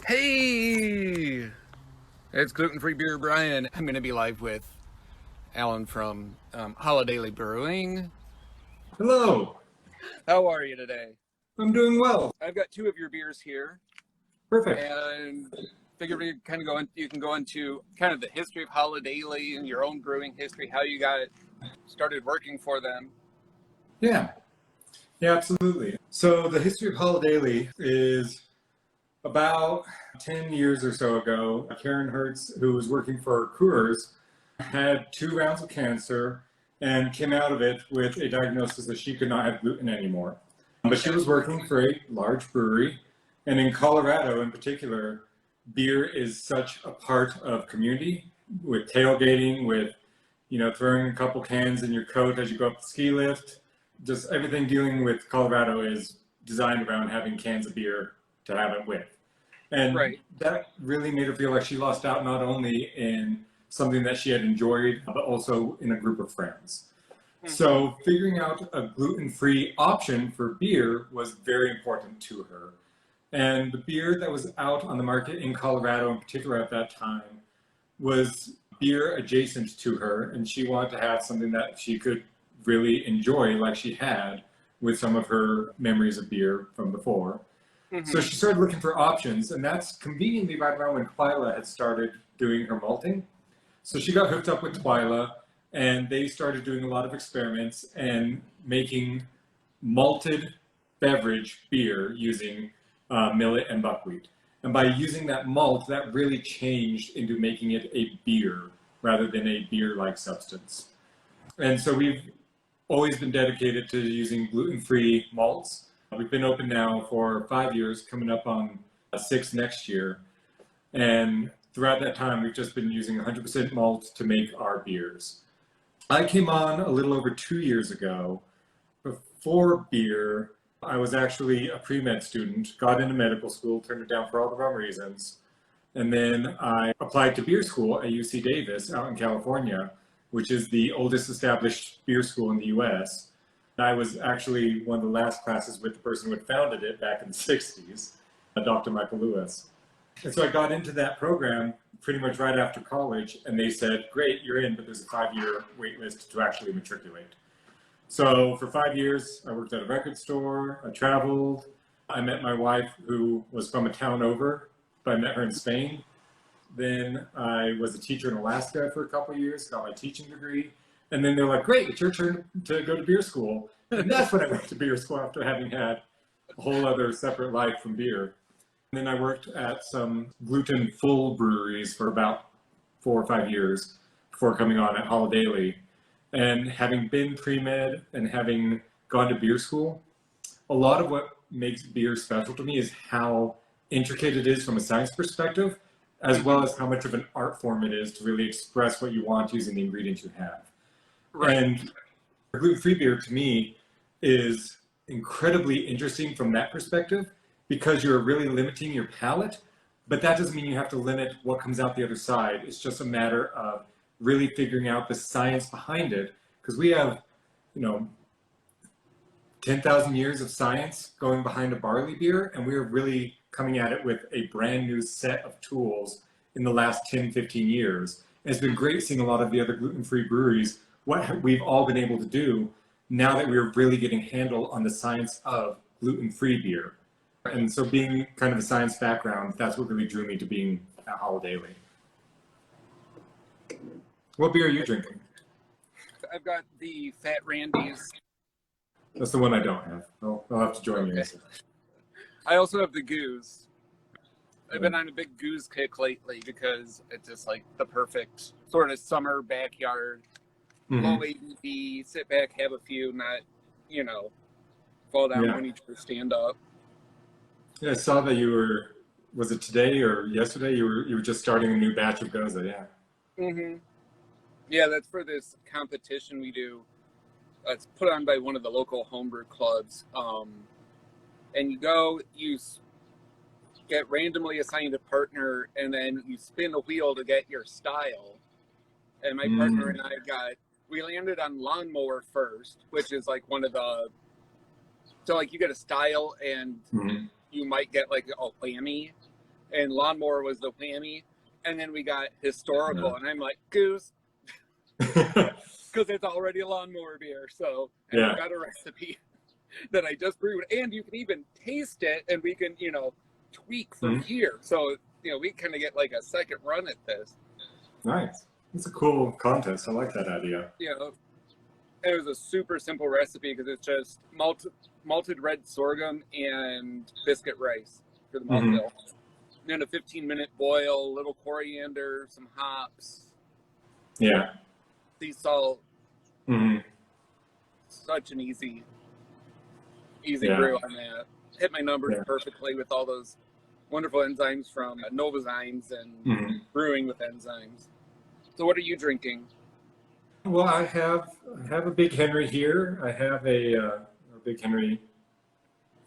Hey, it's gluten-free beer Brian. I'm going to be live with Alan from Holidaily Brewing. Hello. How are you today? I'm doing well. I've got two of your beers here, Perfect. and figured we kind of you can go into kind of the history of Holidaily and your own brewing history, how you got started working for them. Yeah, absolutely. So the history of Holidaily is about 10 years or so ago. Karen Hertz, who was working for Coors, had 2 rounds of cancer and came out of it with a diagnosis that she could not have gluten anymore. But she was working for a large brewery, and in Colorado in particular, beer is such a part of community, with tailgating, with throwing a couple cans in your coat as you go up the ski lift. Just everything dealing with Colorado is designed around having cans of beer to have it with. And that really made her feel like she lost out not only in something that she had enjoyed, but also in a group of friends. Mm-hmm. So figuring out a gluten-free option for beer was very important to her. And the beer that was out on the market in Colorado in particular at that time was beer adjacent to her, and she wanted to have something that she could really enjoy like she had with some of her memories of beer from before. Mm-hmm. So she started looking for options, and that's conveniently right around when Twyla had started doing her malting. So she got hooked up with Twyla, and they started doing a lot of experiments and making malted beverage beer using millet and buckwheat. And by using that malt, that really changed into making it a beer rather than a beer-like substance. And so we've always been dedicated to using gluten-free malts. We've been open now for 5 years, coming up on 6 next year. And throughout that time, we've just been using 100% malt to make our beers. I came on a little over 2 years ago. Before beer, I was actually a pre-med student, got into medical school, turned it down for all the wrong reasons. And then I applied to beer school at UC Davis out in California, which is the oldest established beer school in the US. I was actually one of the last classes with the person who had founded it back in the 60s, Dr. Michael Lewis. And so I got into that program pretty much right after college, and they said, great, you're in, but there's a 5-year wait list to actually matriculate. So for 5 years, I worked at a record store, I traveled, I met my wife who was from a town over, but I met her in Spain. Then I was a teacher in Alaska for a couple of years, got my teaching degree. And then they're like, great, it's your turn to go to beer school. And that's when I went to beer school after having had a whole other separate life from beer. And then I worked at some gluten-full breweries for about 4 or 5 years before coming on at Holidaily. And having been pre-med and having gone to beer school, a lot of what makes beer special to me is how intricate it is from a science perspective, as well as how much of an art form it is to really express what you want using the ingredients you have. Right. And gluten-free beer to me is incredibly interesting from that perspective because you're really limiting your palate, but that doesn't mean you have to limit what comes out the other side. It's just a matter of really figuring out the science behind it, because we have, 10,000 years of science going behind a barley beer, and we're really coming at it with a brand new set of tools in the last 10, 15 years. And it's been great seeing a lot of the other gluten-free breweries, what we've all been able to do now that we're really getting a handle on the science of gluten-free beer. And so being kind of a science background, that's what really drew me to being at Holidaily. What beer are you drinking? I've got the Fat Randy's. That's the one I don't have. I'll have to join you. I also have the Goose. I've been on a big Goose kick lately because it's just like the perfect sort of summer backyard, low ABV, sit back, have a few, not, fall down when you try to stand up. Yeah, I saw that you were, was it today or yesterday? You were just starting a new batch of Goza, yeah. Mm-hmm. Yeah, that's for this competition we do. It's put on by one of the local homebrew clubs. And you get randomly assigned a partner, and then you spin a wheel to get your style. And my partner and we landed on lawnmower first, which is like one of the, so like you get a style and you might get like a whammy. and Lawnmower was the whammy. And then we got Historical, and I'm like, Goose, because it's already a Lawnmower beer. So and we got a recipe that I just brewed, and you can even taste it, and we can, tweak from here. So, we kind of get like a second run at this. Nice. It's a cool contest. I like that idea. It was a super simple recipe because it's just malted red sorghum and biscuit rice for the malt bill. Then a 15-minute boil, a little coriander, some hops. Yeah. Sea salt. Such an easy brew on that. Hit my numbers perfectly with all those wonderful enzymes from Novozymes and Brewing with Enzymes. So what are you drinking? Well, I have a Big Henry here. I have a Big Henry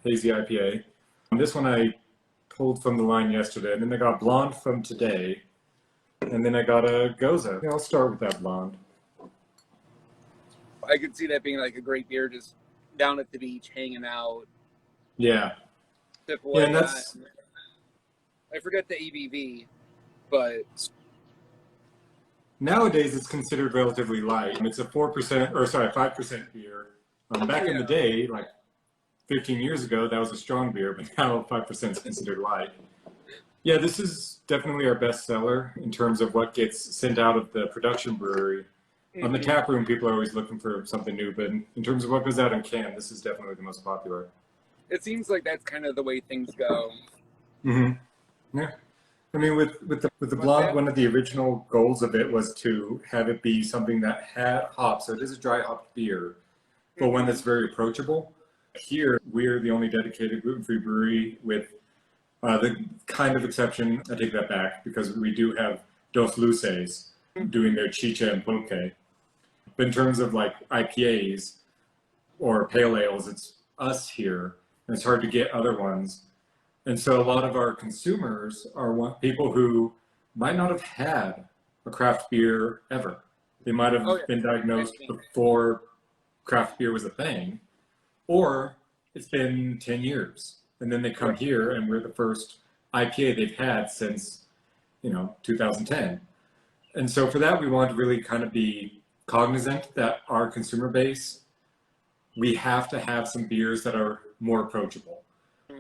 Hazy IPA. This one I pulled from the line yesterday, and then I got Blonde from today, and then I got a Goza. I'll start with that Blonde. I could see that being like a great beer, just down at the beach, hanging out. Yeah. And that's... I forget the ABV, but... Nowadays, it's considered relatively light. It's a 5% beer. Back in the day, like 15 years ago, that was a strong beer, but now 5% is considered light. Yeah, this is definitely our best seller in terms of what gets sent out of the production brewery. On the tap room, people are always looking for something new, but in terms of what goes out in can, this is definitely the most popular. It seems like that's kind of the way things go. Yeah. I mean, with the Blonde, one of the original goals of it was to have it be something that had hops. So it is a dry hopped beer, but one that's very approachable. Here, we're the only dedicated gluten-free brewery with the kind of exception. I take that back because we do have Dos Luces doing their chicha and pulque. But in terms of like IPAs or pale ales, it's us here, and it's hard to get other ones. And so a lot of our consumers are people who might not have had a craft beer ever. They might have been diagnosed before craft beer was a thing, or it's been 10 years. And then they come here and we're the first IPA they've had since, 2010. And so for that, we want to really kind of be cognizant that our consumer base, we have to have some beers that are more approachable.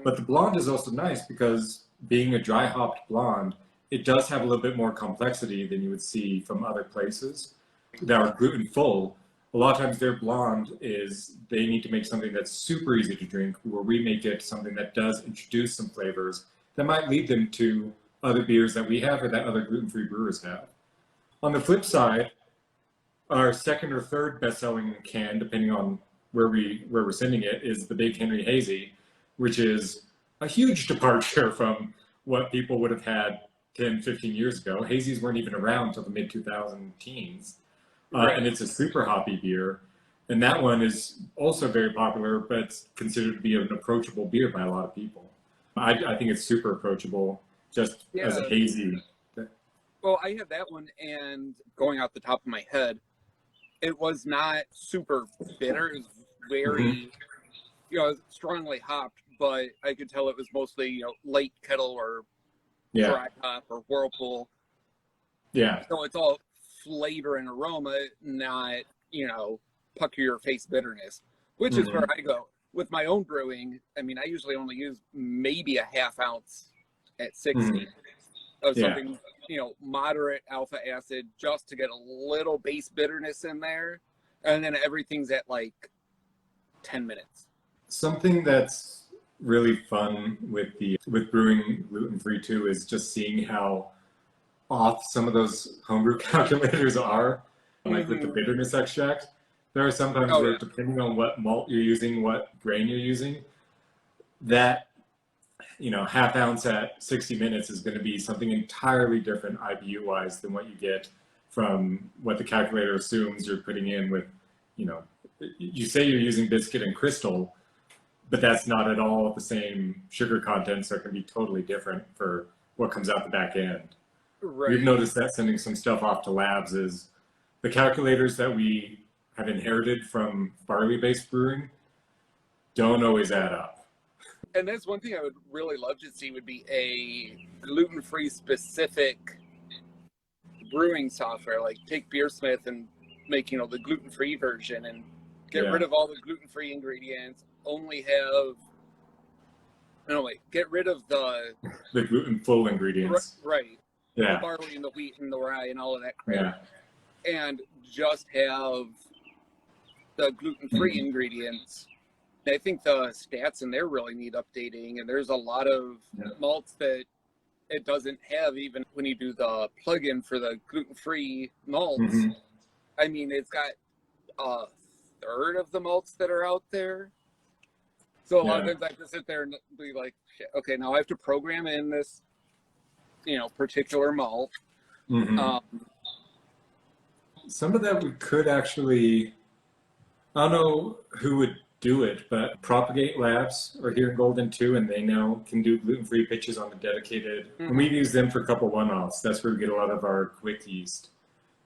But the Blonde is also nice because being a dry hopped blonde, it does have a little bit more complexity than you would see from other places that are gluten full. A lot of times their blonde is they need to make something that's super easy to drink, where we make it something that does introduce some flavors that might lead them to other beers that we have or that other gluten-free brewers have. On the flip side, our second or third best-selling can, depending on where we're sending it, is the Big Henry Hazy, which is a huge departure from what people would have had 10, 15 years ago. Hazies weren't even around until the mid-2000 teens. And it's a super hoppy beer. And that one is also very popular, but it's considered to be an approachable beer by a lot of people. I think it's super approachable just as a hazy. Well, I have that one, and going off the top of my head, it was not super bitter. It was very, strongly hopped, but I could tell it was mostly, light kettle or dry hop or whirlpool. Yeah. So it's all flavor and aroma, not, pucker your face bitterness, which is where I go. With my own brewing, I mean, I usually only use maybe a half ounce at 60 of something, moderate alpha acid, just to get a little base bitterness in there. And then everything's at like 10 minutes. Something that's really fun with brewing gluten-free too is just seeing how off some of those homebrew calculators are, like with the bitterness extract. There are sometimes where, depending on what malt you're using, what grain you're using, that half ounce at 60 minutes is going to be something entirely different IBU wise than what you get from what the calculator assumes you're putting in with, you say you're using biscuit and crystal, but that's not at all the same sugar content, so it can be totally different for what comes out the back end. Right. We've noticed that sending some stuff off to labs is the calculators that we have inherited from barley-based brewing don't always add up. And that's one thing I would really love to see would be a gluten-free specific brewing software. Like take Beersmith and make, you know, the gluten-free version and get rid of all the gluten-free ingredients. Only have, no wait, get rid of the gluten-full ingredients. Right. Yeah. The barley and the wheat and the rye and all of that crap. Yeah. And just have the gluten-free ingredients. I think the stats in there really need updating, and there's a lot of malts that it doesn't have even when you do the plug-in for the gluten-free malts. I mean, it's got a third of the malts that are out there. So a lot of times I have to sit there and be like, okay, now I have to program in this, you know, particular malt. Some of that we could actually, I don't know who would do it, but Propagate Labs are here in Golden too, and they now can do gluten-free pitches on the dedicated. And we've used them for a couple one-offs. That's where we get a lot of our quick yeast.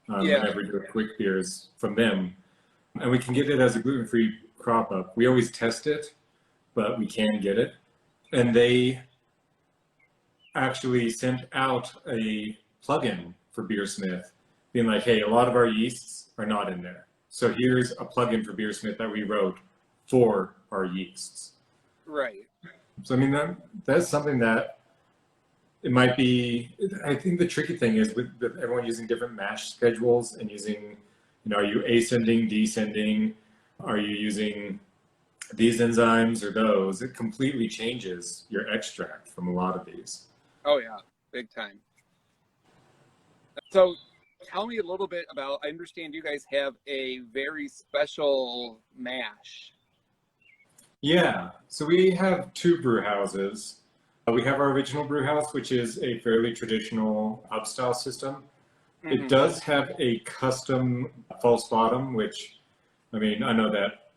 Whenever we do quick beers from them. And we can get it as a gluten-free crop up. We always test it, but we can get it. And they actually sent out a plugin for Beersmith, being like, hey, a lot of our yeasts are not in there. So here's a plugin for Beersmith that we wrote for our yeasts. Right. So I mean that's something that it might be. I think the tricky thing is with everyone using different mash schedules and using, you know, are you ascending, descending? Are you using these enzymes or those? It completely changes your extract from a lot of these. Oh yeah, big time. So tell me a little bit about, I understand you guys have a very special mash. Yeah, so we have two brew houses. We have our original brew house, which is a fairly traditional pub style system. It does have a custom false bottom, which, I mean, I know that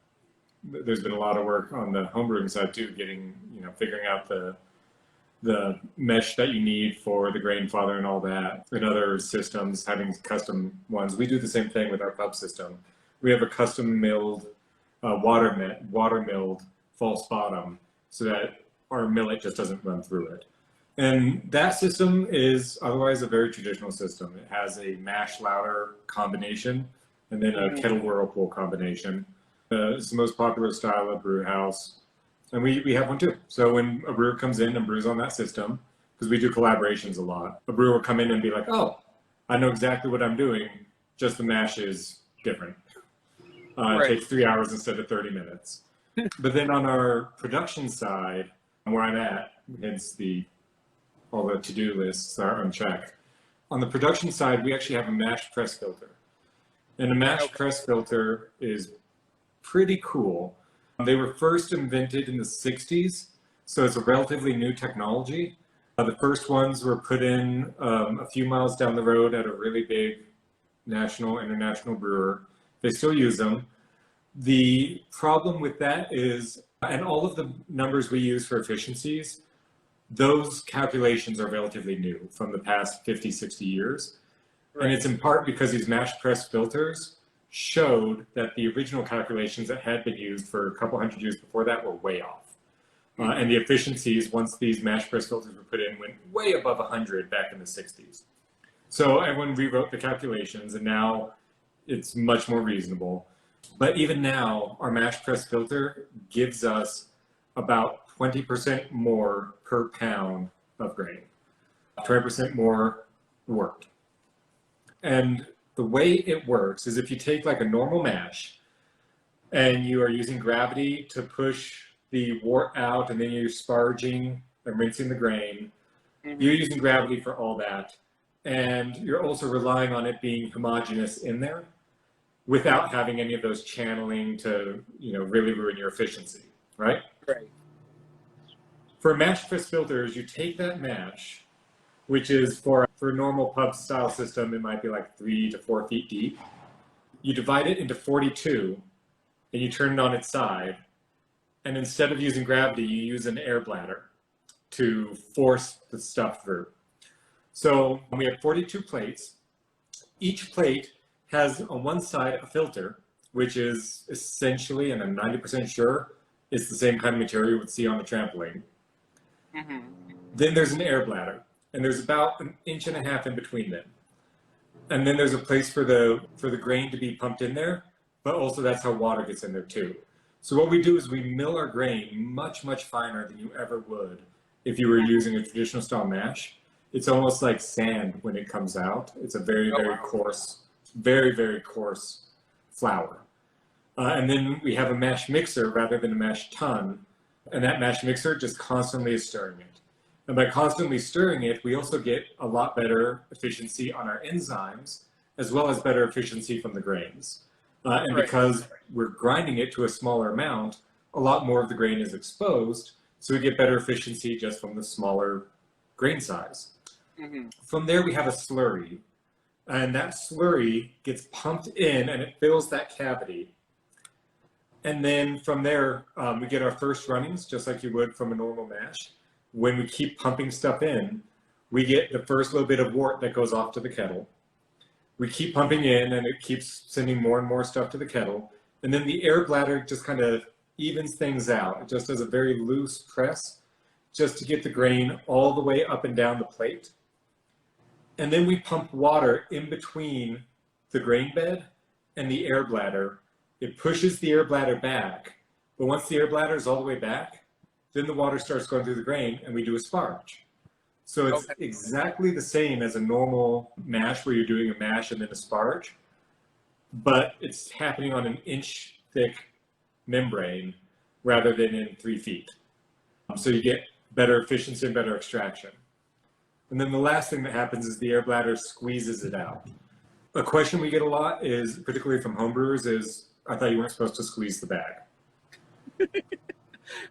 there's been a lot of work on the homebrewing side too, getting, you know, figuring out the mesh that you need for the grain father and all that. In other systems, having custom ones. We do the same thing with our pub system. We have a custom milled, water milled false bottom so that our millet just doesn't run through it. And that system is otherwise a very traditional system. It has a mash lauter combination and then a kettle whirlpool combination. It's the most popular style of brew house. And we have one too. So when a brewer comes in and brews on that system, because we do collaborations a lot, a brewer will come in and be like, oh, I know exactly what I'm doing, just the mash is different. It takes 3 hours instead of 30 minutes. But then on our production side, where I'm at, hence all the to-do lists are on check. On the production side, we actually have a mash press filter. And a mash press filter is pretty cool. They were first invented in the 60s, so it's a relatively new technology. The first ones were put in a few miles down the road at a really big national, international brewer. They still use them. The problem with that is, and all of the numbers we use for efficiencies, those calculations are relatively new from the past 50, 60 years. And it's in part because these mash press filters showed that the original calculations that had been used for a couple hundred years before that were way off. And the efficiencies, once these mash press filters were put in, went way above 100 back in the 60s. So everyone rewrote the calculations, and now it's much more reasonable. But even now, our mash press filter gives us about 20% more per pound of grain, 20% more wort. And the way it works is if you take like a normal mash and you are using gravity to push the wort out, and then you're sparging and rinsing the grain, you're using gravity for all that. And you're also relying on it being homogeneous in there without having any of those channeling to, you know, really ruin your efficiency, right? Right. For mash press filters, you take that mash, which is for a normal pub style system, it might be like 3 to 4 feet deep. You divide it into 42 and you turn it on its side. And instead of using gravity, you use an air bladder to force the stuff through. So we have 42 plates. Each plate has on one side a filter, which is essentially, and I'm 90% sure, It's the same kind of material you would see on a trampoline. Mm-hmm. Then there's an air bladder, and there's about 1.5 inches in between them. And then there's a place for the grain to be pumped in there, but also that's how water gets in there too. So what we do is we mill our grain much, much finer than you ever would if you were using a traditional style mash. It's almost like sand when it comes out. It's a very, very coarse, very, very coarse flour. And then we have a mash mixer rather than a mash tun, and that mash mixer just constantly is stirring it. And by constantly stirring it, we also get a lot better efficiency on our enzymes, as well as better efficiency from the grains. And because we're grinding it to a smaller amount, a lot more of the grain is exposed, so we get better efficiency just from the smaller grain size. Mm-hmm. From there, we have a slurry, and that slurry gets pumped in, and it fills that cavity. And then from there, we get our first runnings, just like you would from a normal mash. When we keep pumping stuff in, we get the first little bit of wort that goes off to the kettle. We keep pumping in, and it keeps sending more and more stuff to the kettle. And then the air bladder just kind of evens things out. It just does a very loose press just to get the grain all the way up and down the plate. And then we pump water in between the grain bed and the air bladder. It pushes the air bladder back. But once the air bladder is all the way back, then the water starts going through the grain, and we do a sparge. So it's exactly the same as a normal mash where you're doing a mash and then a sparge, but it's happening on an inch thick membrane rather than in 3 feet. So you get better efficiency and better extraction. And then the last thing that happens is the air bladder squeezes it out. A question we get a lot is, particularly from homebrewers, is, I thought you weren't supposed to squeeze the bag.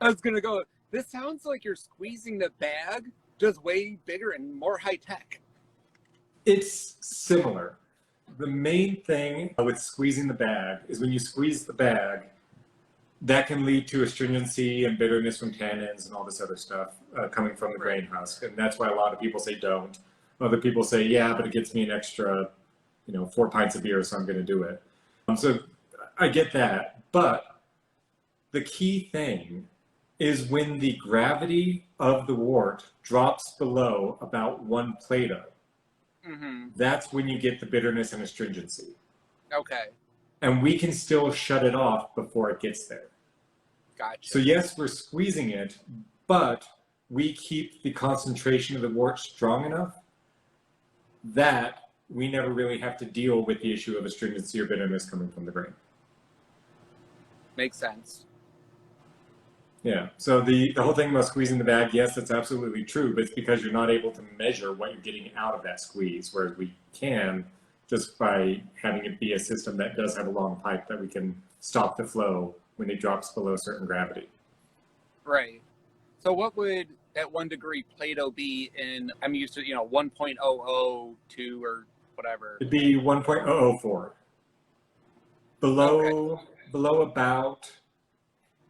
I was going to go, this sounds like you're squeezing the bag, just way bigger and more high tech. It's similar. The main thing with squeezing the bag is when you squeeze the bag, that can lead to astringency and bitterness from tannins and all this other stuff coming from the grain husk. And that's why a lot of people say don't. Other people say, yeah, but it gets me an extra, 4 pints of beer, so I'm going to do it. So I get that. But the key thing is when the gravity of the wort drops below about 1 Plato, that's when you get the bitterness and astringency. Okay. And we can still shut it off before it gets there. Gotcha. So yes, we're squeezing it, but we keep the concentration of the wort strong enough that we never really have to deal with the issue of astringency or bitterness coming from the grain. Makes sense. Yeah, so the whole thing about squeezing the bag, yes, that's absolutely true, but it's because you're not able to measure what you're getting out of that squeeze, whereas we can just by having it be a system that does have a long pipe that we can stop the flow when it drops below certain gravity. Right. So what would at 1 degree Plato be in, I'm used to, 1.002 or whatever. It'd be 1.004. Below about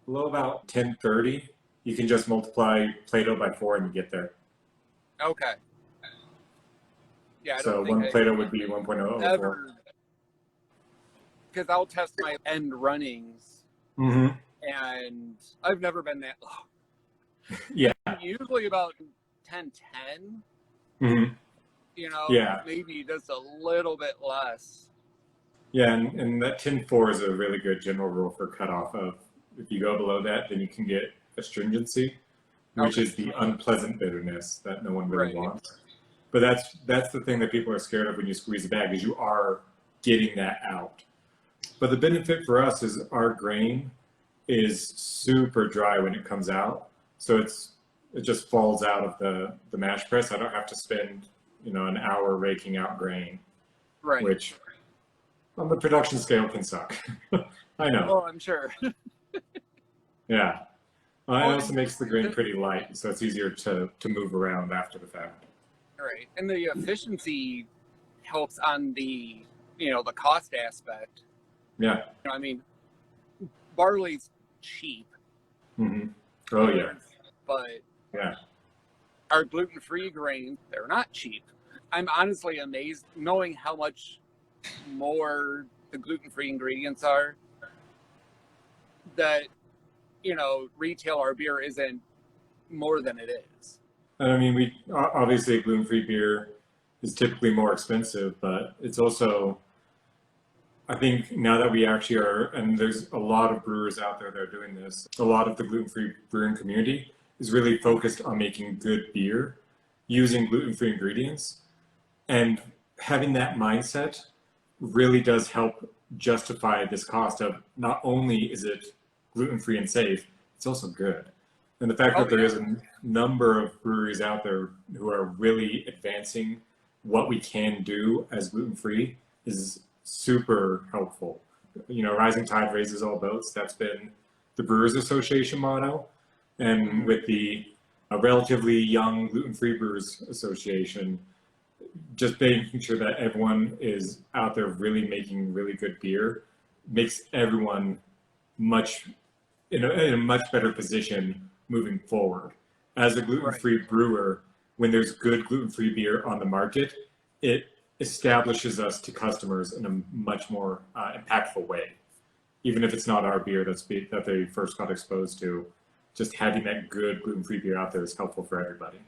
1030, you can just multiply Plato by 4 and you get there. Okay. Yeah. So 1 Plato would be 1.004. Because I'll test my end runnings, and I've never been that low. Yeah. Usually about 1010. Maybe just a little bit less. Yeah, and that 10.4 is a really good general rule for cutoff of, if you go below that, then you can get astringency, which is the unpleasant bitterness that no one really wants. But that's the thing that people are scared of when you squeeze the bag, is you are getting that out. But the benefit for us is our grain is super dry when it comes out. So it just falls out of the mash press. I don't have to spend, an hour raking out grain, which on the production scale can suck. I know. Oh, I'm sure. Yeah. It also makes the grain pretty light, so it's easier to move around after the fact. Right. And the efficiency helps on the, the cost aspect. Yeah. Barley's cheap. Oh, yeah. But yeah, our gluten-free grains, they're not cheap. I'm honestly amazed knowing how much more the gluten-free ingredients are, that retail our beer isn't more than it is. I mean, we obviously gluten-free beer is typically more expensive, but it's also, I think now that we actually are, and there's a lot of brewers out there that are doing this, a lot of the gluten-free brewing community is really focused on making good beer using gluten-free ingredients. And having that mindset really does help justify this cost of not only is it gluten-free and safe, it's also good. And the fact that there is a number of breweries out there who are really advancing what we can do as gluten-free is super helpful. Rising tide raises all boats. That's been the Brewers Association motto. And with the relatively young Gluten-Free Brewers Association, just making sure that everyone is out there really making really good beer makes everyone in a much better position moving forward. As a gluten-free brewer, when there's good gluten-free beer on the market, it establishes us to customers in a much more impactful way. Even if it's not our beer that they first got exposed to, just having that good gluten-free beer out there is helpful for everybody.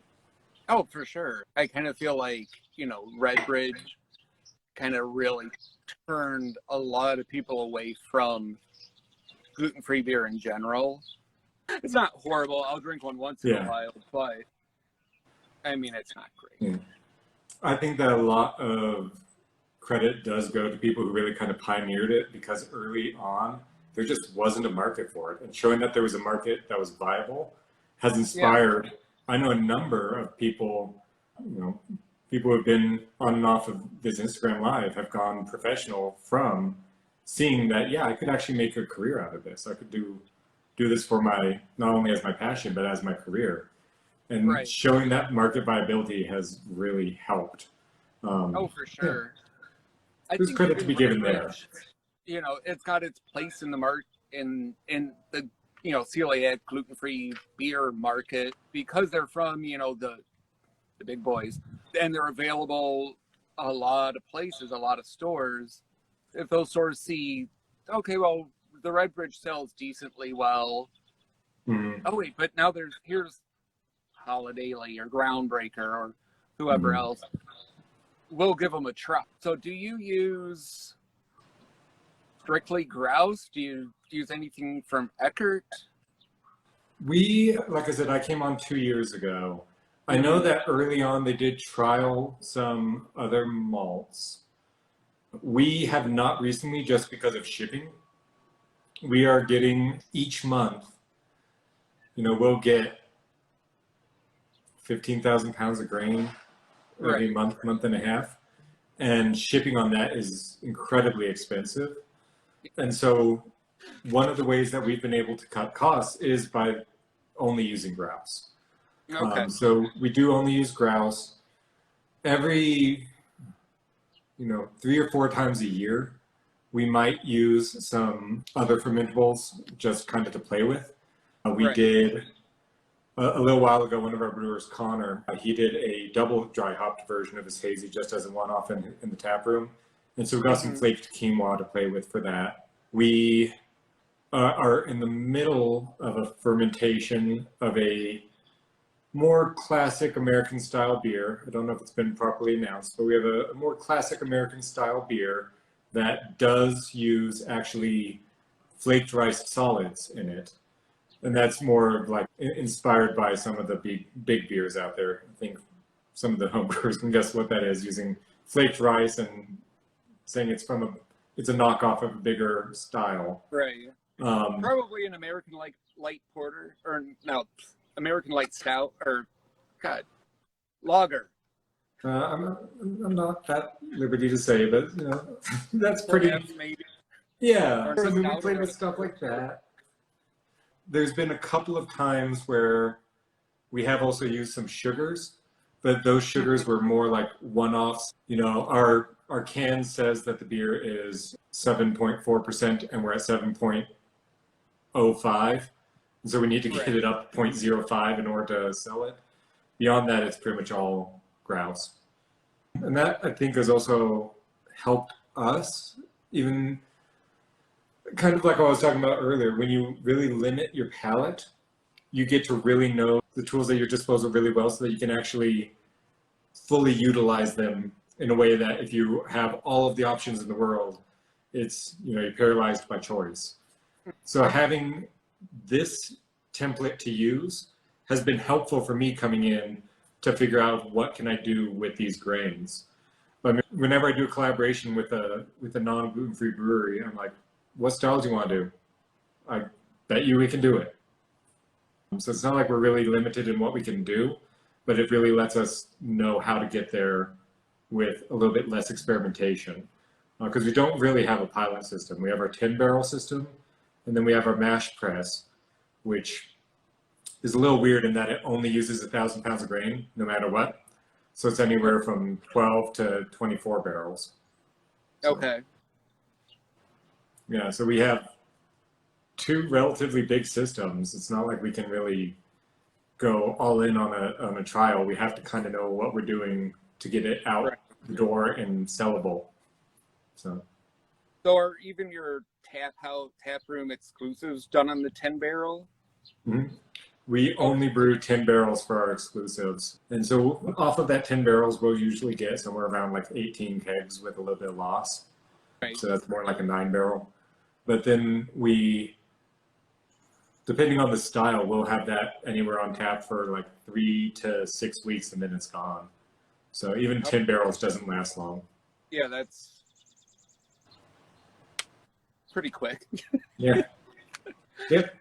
Oh, for sure. I kind of feel like, Redbridge kind of really turned a lot of people away from gluten-free beer in general. It's not horrible. I'll drink one once in a while, but I mean, it's not great. Yeah. I think that a lot of credit does go to people who really kind of pioneered it, because early on, there just wasn't a market for it. And showing that there was a market that was viable has inspired, I know a number of people, people who have been on and off of this Instagram Live have gone professional from seeing that, I could actually make a career out of this. I could do this for not only as my passion, but as my career. And showing that market viability has really helped. For sure. I There's think credit to be given there. It's got its place in the market, in the celiac gluten-free beer market, because they're from the big boys, and they're available a lot of places, a lot of stores. If those stores see, okay, well, the Redbridge sells decently well. Oh wait, but now here's Holidaily or Groundbreaker or whoever else. We'll give them a try. So do you use strictly grouse? Do you use anything from Eckert? Like I said, I came on 2 years ago. I know that early on they did trial some other malts. We have not recently, just because of shipping. We are getting each month, we'll get 15,000 pounds of grain every month and a half. And shipping on that is incredibly expensive. And so one of the ways that we've been able to cut costs is by only using grouse. So we do only use grouse. Every, 3 or 4 times a year, we might use some other fermentables just kind of to play with. We did a little while ago, one of our brewers, Connor, he did a double dry hopped version of his hazy just as a one-off in the tap room. And so we got some flaked quinoa to play with for that. We are in the middle of a fermentation of a more classic American style beer. I don't know if it's been properly announced, but we have a more classic American style beer that does use actually flaked rice solids in it. And that's more like inspired by some of the big beers out there. I think some of the homebrewers can guess what that is, using flaked rice and saying it's a knockoff of a bigger style. Right. Probably an American light porter, or no, American light stout, or lager. I'm not at liberty to say, but that's pretty. Maybe. Yeah. So we play with stuff like that. There's been a couple of times where we have also used some sugars, but those sugars were more like one-offs. Our can says that the beer is 7.4%, and we're at 7.05. So we need to get it up 0.05 in order to sell it. Beyond that, it's pretty much all grouse. And that, I think, has also helped us. Even kind of like what I was talking about earlier, when you really limit your palate, you get to really know the tools at your disposal really well so that you can actually fully utilize them in a way that if you have all of the options in the world, it's, you're paralyzed by choice. So having this template to use has been helpful for me coming in to figure out what can I do with these grains. But whenever I do a collaboration with a non-gluten-free brewery, I'm like, what styles do you want to do? I bet you we can do it. So it's not like we're really limited in what we can do, but it really lets us know how to get there with a little bit less experimentation. Because we don't really have a pilot system. We have our 10-barrel system, and then we have our mash press, which is a little weird in that it only uses 1,000 pounds of grain, no matter what. So it's anywhere from 12 to 24 barrels. Okay. Yeah, so we have two relatively big systems. It's not like we can really go all in on a trial. We have to kind of know what we're doing to get it out the door and sellable. So are even your tap room exclusives done on the 10-barrel? Mm-hmm. We only brew 10 barrels for our exclusives. And so off of that 10 barrels, we'll usually get somewhere around like 18 kegs with a little bit of loss. Right. So that's more like a 9-barrel. But then we, depending on the style, we'll have that anywhere on tap for like 3 to 6 weeks and then it's gone. So even 10 barrels doesn't last long. Yeah, that's pretty quick. Yeah. Yep.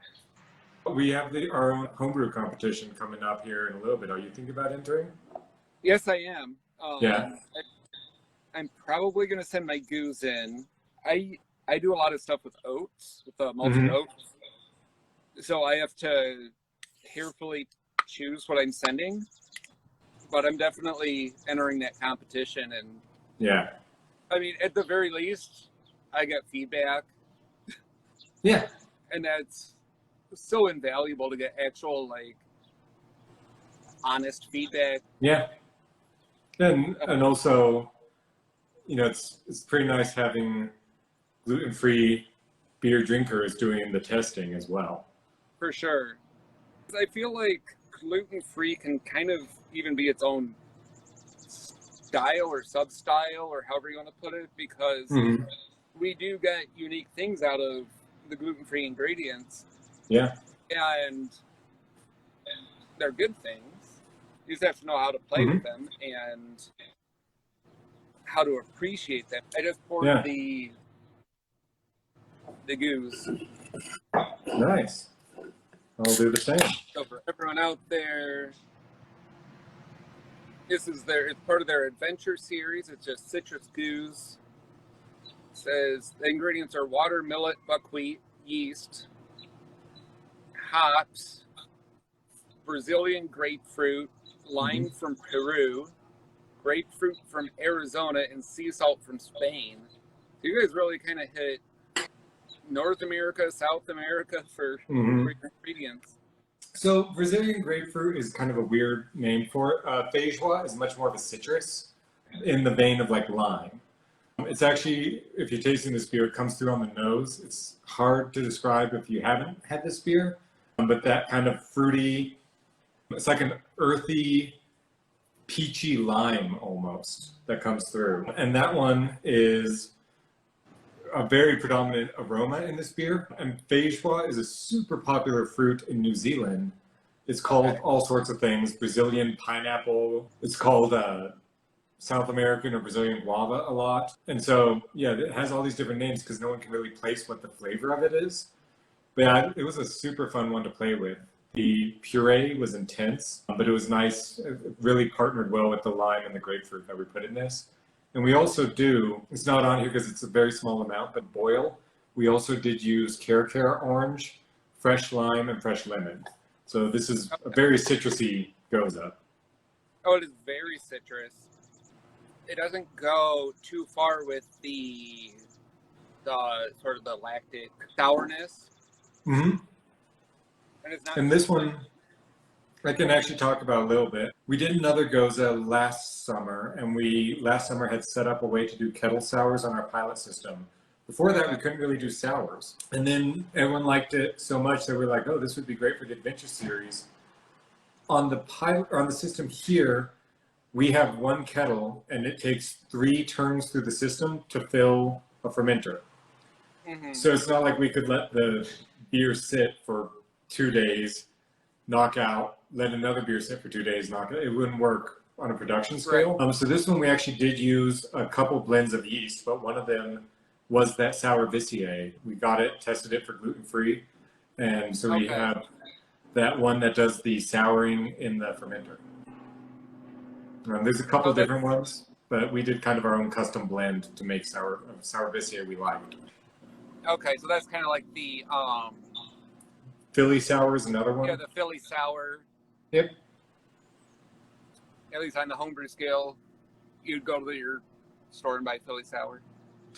We have our own homebrew competition coming up here in a little bit. Are you thinking about entering? Yes, I am. Yeah. I'm probably going to send my goose in. I do a lot of stuff with oats, with malted oats. So I have to carefully choose what I'm sending. But I'm definitely entering that competition. And yeah. I mean, at the very least, I get feedback. Yeah. And that's so invaluable to get actual, like, honest feedback. Yeah. And also, it's pretty nice having gluten-free beer drinkers doing the testing as well. For sure. I feel like gluten-free can kind of even be its own style or sub-style or however you want to put it, because we do get unique things out of the gluten-free ingredients. Yeah. And they're good things. You just have to know how to play with them and how to appreciate them. I just poured the goose. Nice. I'll do the same. So for everyone out there, it's part of their adventure series. It's just citrus goose. It says the ingredients are water, millet, buckwheat, yeast, hops, Brazilian grapefruit, lime from Peru, grapefruit from Arizona, and sea salt from Spain. So you guys really kind of hit North America, South America for ingredients. So Brazilian grapefruit is kind of a weird name for it. Feijoa is much more of a citrus in the vein of like lime. It's actually, if you're tasting this beer, it comes through on the nose. It's hard to describe if you haven't had this beer, but that kind of fruity, it's like an earthy, peachy lime almost that comes through. And that one is a very predominant aroma in this beer. And feijoa is a super popular fruit in New Zealand. It's called all sorts of things, Brazilian pineapple. It's called South American or Brazilian guava a lot. And so, yeah, it has all these different names because no one can really place what the flavor of it is. But yeah, it was a super fun one to play with. The puree was intense, but it was nice. It really partnered well with the lime and the grapefruit that we put in this. And we also do, it's not on here because it's a very small amount, but boil. We also did use Cara orange, fresh lime, and fresh lemon. So this is a very citrusy goza. Oh, it is very citrus. It doesn't go too far with the sort of the lactic sourness. And this one, I can actually talk about a little bit. We did another goza last summer, and we last summer had set up a way to do kettle sours on our pilot system Before that, we couldn't really do sours. And then everyone liked it so much that we're like, oh, this would be great for the Adventure Series. On the pilot, or on the system here, we have one kettle, and it takes 3 turns through the system to fill a fermenter. So it's not like we could let the beer sit for 2 days, knock out, let another beer sit for 2 days, knock out. It wouldn't work on a production scale. Right. So this one we actually did use a couple blends of yeast, but one of them was that sour Vissier. We got it, tested it for gluten-free, and so we have that one that does the souring in the fermenter. There's a couple different ones, but we did kind of our own custom blend to make sour Vissier we liked. Okay, so that's kind of like the Philly sour is another one. yeah, the Philly sour. Yep. At least on the homebrew scale, you'd go to your store and buy Philly sour.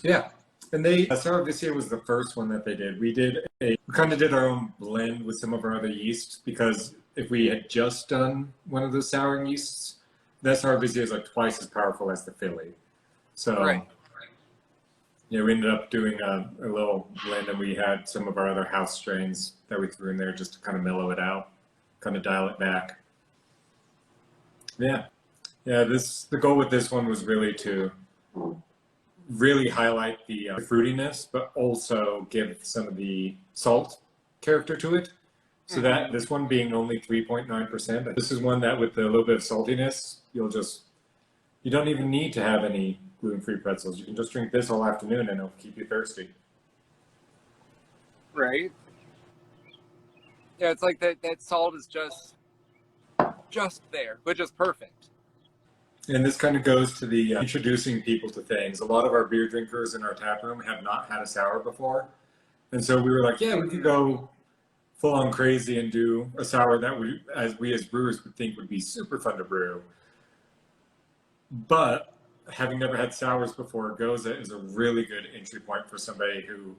Yeah. And sour Vissier was the first one that they did. We kind of did our own blend with some of our other yeasts, because if we had just done one of those souring yeasts, that sour Vissier is like twice as powerful as the Philly. So, yeah, we ended up doing a little blend, and we had some of our other house strains that we threw in there just to kind of mellow it out, kind of dial it back. Yeah. Yeah, the goal with this one was really to highlight the fruitiness, but also give some of the salt character to it. So that this one being only 3.9%, this is one that with a little bit of saltiness, you don't even need to have any gluten-free pretzels. You can just drink this all afternoon and it'll keep you thirsty. Right. Yeah, it's like that salt is just there, which is perfect. And this kind of goes to the introducing people to things. A lot of our beer drinkers in our tap room have not had a sour before. And so we were like, yeah, we could go full on crazy and do a sour that we as brewers would think would be super fun to brew. But having never had sours before, Goza is a really good entry point for somebody who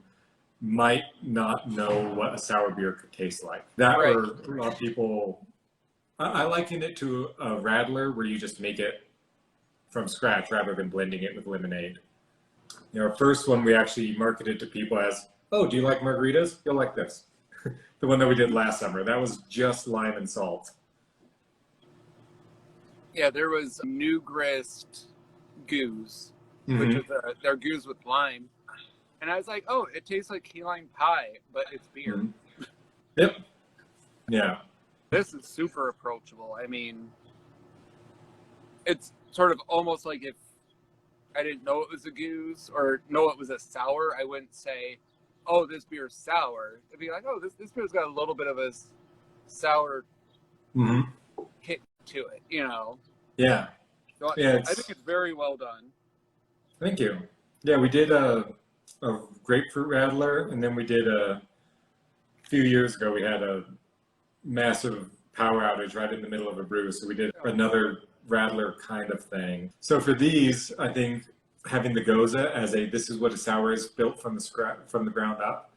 might not know what a sour beer could taste like. That or a lot of people, I liken it to a Rattler where you just make it from scratch rather than blending it with lemonade. Our first one we actually marketed to people as, oh, do you like margaritas? You'll like this. The one that we did last summer, that was just lime and salt. Yeah, there was New Grist Goose, which is their goose with lime. And I was like, oh, it tastes like key lime pie, but it's beer. Yep. Yeah. This is super approachable. I mean, it's sort of almost like if I didn't know it was a goose or know it was a sour, I wouldn't say, oh, this beer's sour. It'd be like, oh, this beer's got a little bit of a sour kick to it, you know? Yeah. So yeah, I think it's very well done. Thank you. Yeah, we did a Grapefruit Rattler, and then we did a few years ago, we had a massive power outage right in the middle of a brew, so we did another Rattler kind of thing. So for these, I think having the Goza as this is what a sour is built from the ground up.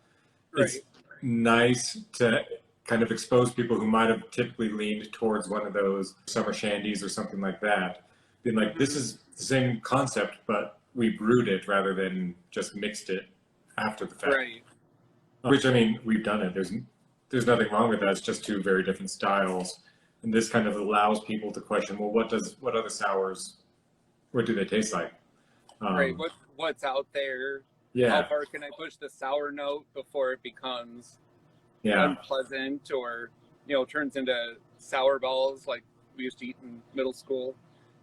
It's nice to kind of expose people who might have typically leaned towards one of those summer shandies or something like that. Being like, this is the same concept, but we brewed it rather than just mixed it after the fact. Right. Which, I mean, we've done it. There's nothing wrong with that. It's just two very different styles. And this kind of allows people to question, well, what other sours, what do they taste like? Right. What's out there? Yeah. How far can I push the sour note before it becomes unpleasant or, turns into sour balls like we used to eat in middle school?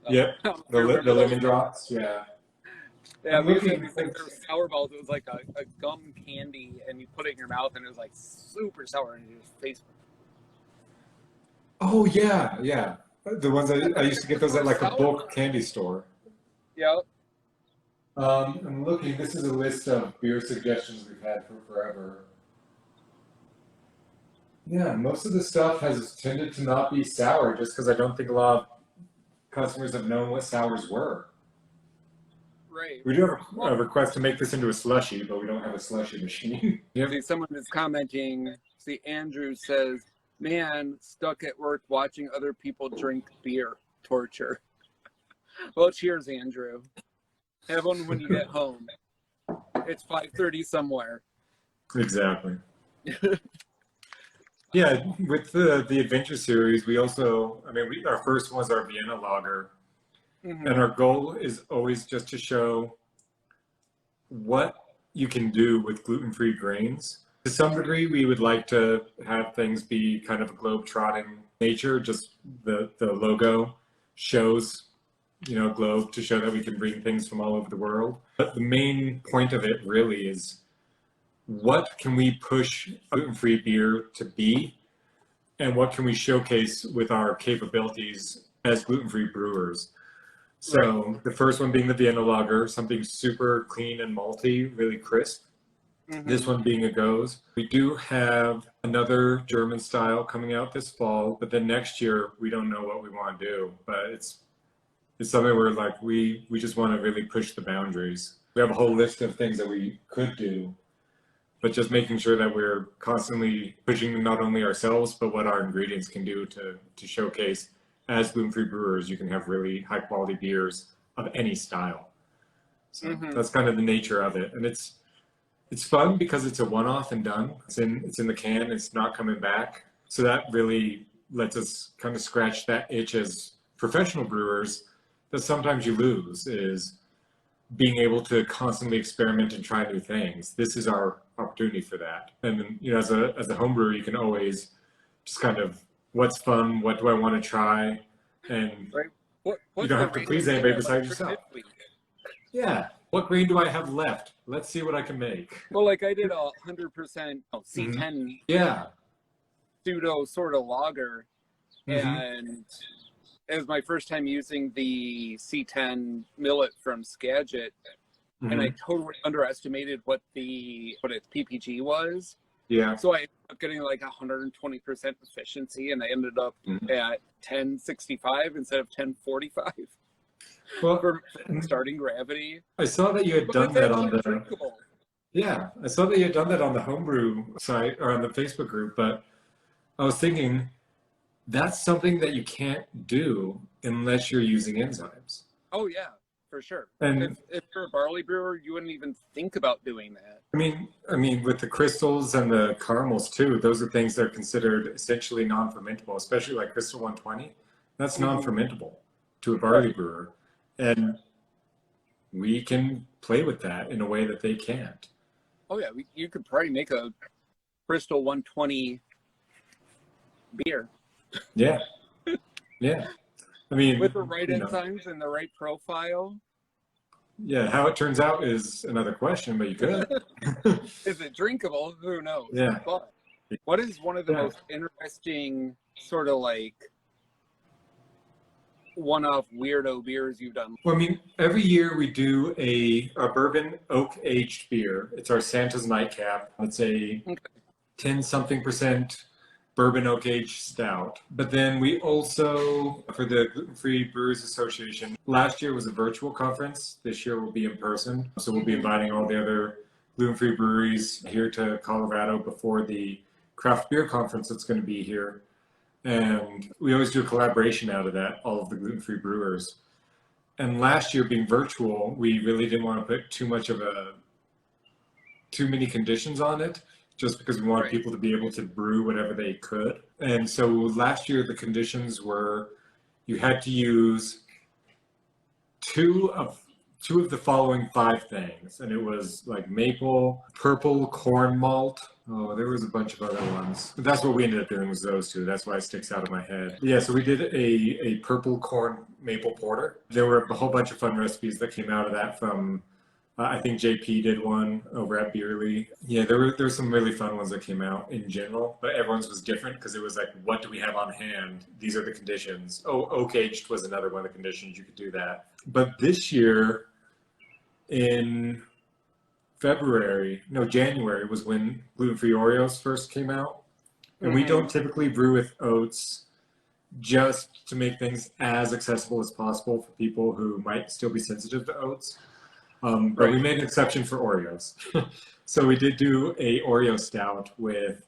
Yep. The lemon drops. Yeah. Yeah, we used to have there were sour balls. It was like a gum candy, and you put it in your mouth, and it was like super sour, and you just face. Oh yeah, yeah. The ones I used to get those at like a bulk candy store. Yep. I'm looking. This is a list of beer suggestions we've had for forever. Yeah, most of the stuff has tended to not be sour, just because I don't think a lot of customers have known what sours were. Right. We do have a request to make this into a slushie, but we don't have a slushie machine. See, someone is commenting. See, Andrew says, "Man, stuck at work watching other people drink beer. Torture." Well, cheers, Andrew. Have one when you get home. It's 5:30 somewhere. Exactly. Yeah, with the adventure series, we also, I mean, our first was our Vienna lager, and our goal is always just to show what you can do with gluten-free grains. To some degree, we would like to have things be kind of a globe-trotting nature. Just the logo shows, you know, globe to show that we can bring things from all over the world. But the main point of it really is, what can we push gluten-free beer to be, and what can we showcase with our capabilities as gluten-free brewers? So the first one being the Vienna lager, something super clean and malty, really crisp. This one being a Goes. We do have another German style coming out this fall, but then next year we don't know what we want to do. But it's something where like we just want to really push the boundaries. We have a whole list of things that we could do, but just making sure that we're constantly pushing not only ourselves, but what our ingredients can do to showcase, as gluten-free brewers, you can have really high-quality beers of any style. So that's kind of the nature of it. And it's fun because it's a one-off and done. It's in the can, it's not coming back. So that really lets us kind of scratch that itch as professional brewers that sometimes you lose, is being able to constantly experiment and try new things. This is our opportunity for that. And you know, as a home brewer, you can always just kind of, what's fun, what do I want to try, and you don't have to please anybody besides yourself. Yeah, what grain do I have left? Let's see what I can make. Well, like I did 100% C10 pseudo sort of lager, and it was my first time using the C10 millet from Skagit, and I totally underestimated what its PPG was. Yeah. So I ended up getting like 120% efficiency, and I ended up at 1065 instead of 1045. Well, for starting gravity. I saw that you had done that on the. Yeah, I saw that you had done that on the Homebrew site or on the Facebook group, but I was thinking that's something that you can't do unless you're using enzymes. Oh yeah, for sure. And if you're a barley brewer, you wouldn't even think about doing that. I mean, with the crystals and the caramels too, those are things that are considered essentially non-fermentable, especially like Crystal 120. That's non-fermentable to a barley brewer. And we can play with that in a way that they can't. Oh yeah, you could probably make a Bristol 120 beer. Yeah, yeah. I mean, with the right enzymes and the right profile. Yeah, how it turns out is another question, but you could. Is it drinkable? Who knows? Yeah. But what is one of the most interesting sort of like one-off weirdo beers you've done? Well, I mean, every year we do a bourbon oak-aged beer. It's our Santa's Nightcap. It's a 10-something% bourbon oak-aged stout. But then we also, for the Gluten-Free Brewers Association, last year was a virtual conference. This year will be in person. So we'll be inviting all the other gluten-free breweries here to Colorado before the craft beer conference that's going to be here. And we always do a collaboration out of that, all of the gluten-free brewers. And last year being virtual, we really didn't want to put too many conditions on it, just because we wanted people to be able to brew whatever they could. And so last year the conditions were you had to use two of the following 5 things. And it was like maple, purple corn malt. Oh, there was a bunch of other ones. But that's what we ended up doing, was those 2. That's why it sticks out of my head. Yeah, so we did a purple corn maple porter. There were a whole bunch of fun recipes that came out of that from, I think JP did one over at Beerly. Yeah, there were some really fun ones that came out in general, but everyone's was different because it was like, what do we have on hand? These are the conditions. Oh, oak aged was another one of the conditions. You could do that. But this year in January was when gluten-free Oreos first came out. And we don't typically brew with oats, just to make things as accessible as possible for people who might still be sensitive to oats. But we made an exception for Oreos. So we did do a Oreo Stout with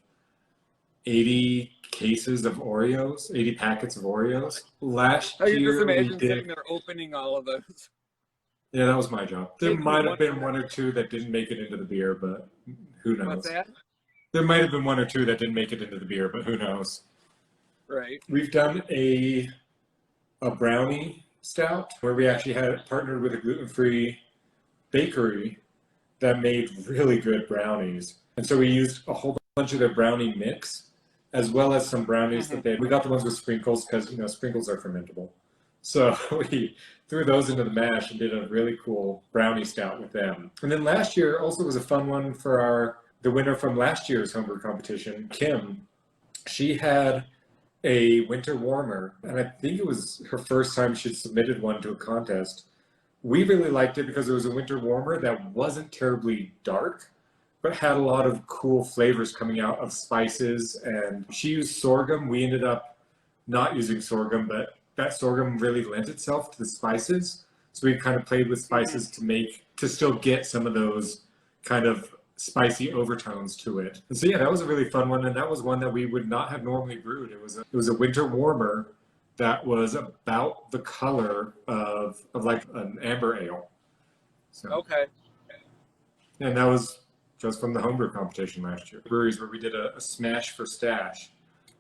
80 cases of Oreos, 80 packets of Oreos. Last year just imagine we did... sitting there opening all of those. Yeah, that was my job. There Take might have been step. one or two that didn't make it into the beer, but who knows? What's that? There might have been one or two that didn't make it into the beer, but who knows? Right. We've done a brownie stout where we actually had partnered with a gluten-free bakery that made really good brownies. And so we used a whole bunch of their brownie mix as well as some brownies that we got the ones with sprinkles because, you know, sprinkles are fermentable. So we threw those into the mash and did a really cool brownie stout with them. And then last year also was a fun one for the winner from last year's homebrew competition, Kim. She had a winter warmer, and I think it was her first time she'd submitted one to a contest. We really liked it because it was a winter warmer that wasn't terribly dark, but had a lot of cool flavors coming out of spices. And she used sorghum. We ended up not using sorghum, but that sorghum really lent itself to the spices. So we kind of played with spices to still get some of those kind of spicy overtones to it. And so yeah, that was a really fun one, and that was one that we would not have normally brewed. It was a winter warmer that was about the color of like an amber ale. So, Okay. and that was just from the homebrew competition last year. Breweries where we did a smash for stash.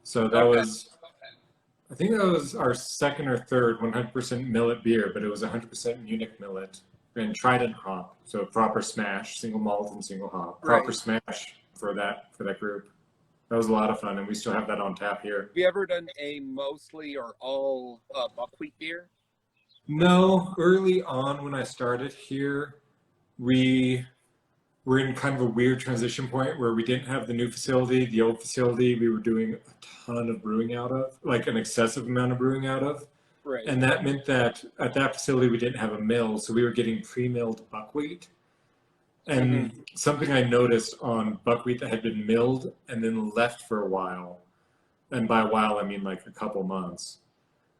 So that was, I think that was our second or third 100% millet beer, but it was 100% Munich millet and Trident hop. So proper smash, single malt and single hop. Proper smash for that group. That was a lot of fun, and we still have that on tap here. Have you ever done a mostly or all buckwheat beer? No, early on when I started here, we were in kind of a weird transition point where we didn't have the new facility. The old facility we were doing a ton of brewing out of, like an excessive amount of brewing out of. Right. And that meant that at that facility we didn't have a mill, so we were getting pre-milled buckwheat. And something I noticed on buckwheat that had been milled and then left for a while, and by a while I mean like a couple months,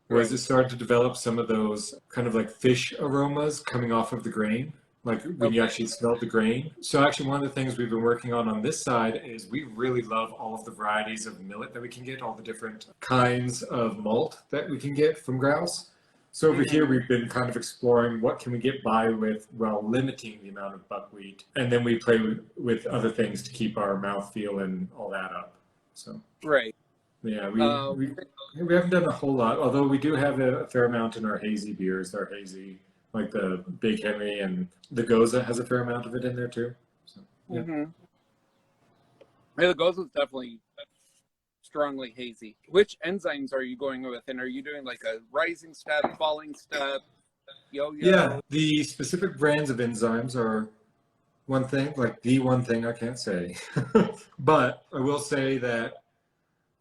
was it started to develop some of those kind of like fish aromas coming off of the grain, like when you actually smell the grain. So actually one of the things we've been working on this side is we really love all of the varieties of millet that we can get, all the different kinds of malt that we can get from grouse. So over here we've been kind of exploring what can we get by with while limiting the amount of buckwheat, and then we play with other things to keep our mouthfeel and all that up. So yeah, we haven't done a whole lot, although we do have a fair amount in our hazy beers. Our hazy, like the Big Henry and the Goza has a fair amount of it in there too. So, yeah. Yeah, the Goza is definitely strongly hazy. Which enzymes are you going with? And are you doing like a rising step, falling step, yo-yo? Yeah, the specific brands of enzymes are one thing, like the one thing I can't say. But I will say that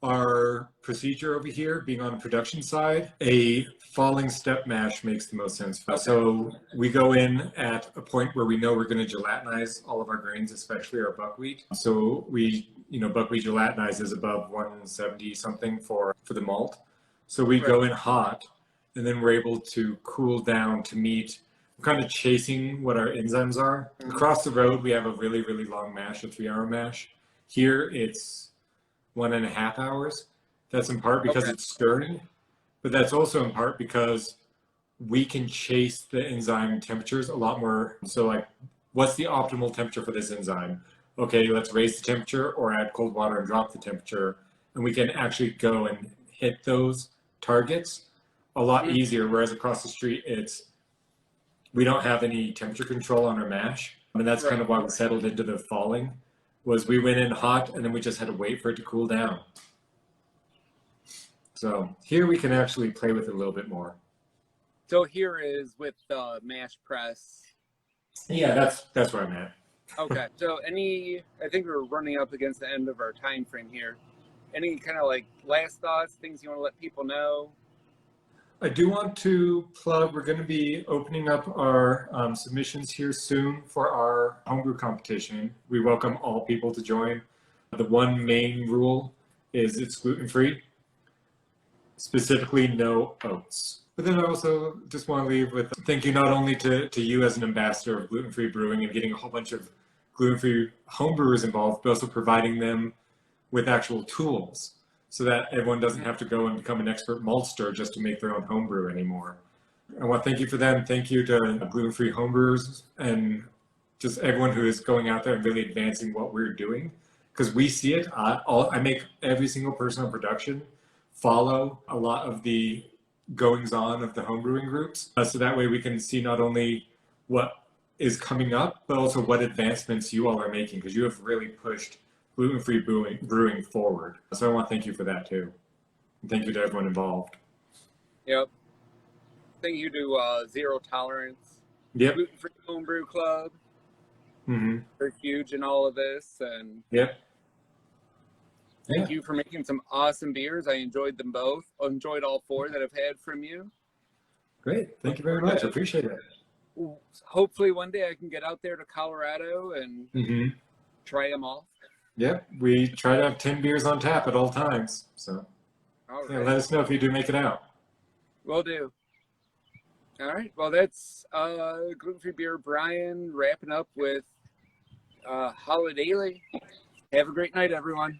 our procedure over here, being on the production side, a falling step mash makes the most sense for us. So we go in at a point where we know we're going to gelatinize all of our grains, especially our buckwheat. So we, buckwheat gelatinizes above 170 something for the malt. So we go in hot, and then we're able to cool down to meet, kind of chasing what our enzymes are. Across the road, we have a really, really long mash, a 3-hour mash. Here, it's 1.5 hours. That's in part because it's stirring, but that's also in part because we can chase the enzyme temperatures a lot more. So like, what's the optimal temperature for this enzyme? Okay, let's raise the temperature or add cold water and drop the temperature. And we can actually go and hit those targets a lot easier. Whereas across the street, we don't have any temperature control on our mash. And that's kind of why we settled into the falling, was we went in hot and then we just had to wait for it to cool down. So here we can actually play with it a little bit more. So here is with the mash press. Yeah, that's where I'm at. Okay. So I think we're running up against the end of our time frame here. Any kind of like last thoughts, things you want to let people know? I do want to plug, we're going to be opening up our submissions here soon for our homebrew competition. We welcome all people to join. The one main rule is it's gluten-free, specifically no oats. But then I also just want to leave with thank you not only to you as an ambassador of gluten-free brewing and getting a whole bunch of gluten-free homebrewers involved, but also providing them with actual tools, so that everyone doesn't have to go and become an expert maltster just to make their own homebrew anymore. I want to thank you for them. Thank you to gluten-free homebrewers and just everyone who is going out there and really advancing what we're doing, because we see it. I make every single person on production follow a lot of the goings on of the homebrewing groups, so that way we can see not only what is coming up, but also what advancements you all are making, because you have really pushed gluten-free brewing forward. So I want to thank you for that too. And thank you to everyone involved. Yep. Thank you to Zero Tolerance, Yep. Gluten-Free Homebrew Club. Mm-hmm. They're huge in all of this, and Yep. thank you for making some awesome beers. I enjoyed them both. Enjoyed all 4 that I've had from you. Great. Thank you very much. I appreciate it. Hopefully one day I can get out there to Colorado and try them all. Yep. We try to have 10 beers on tap at all times. So Right. let us know if you do make it out. Will do. All right. Well, that's Gluten-Free Beer Brian wrapping up with Holidaily. Have a great night, everyone.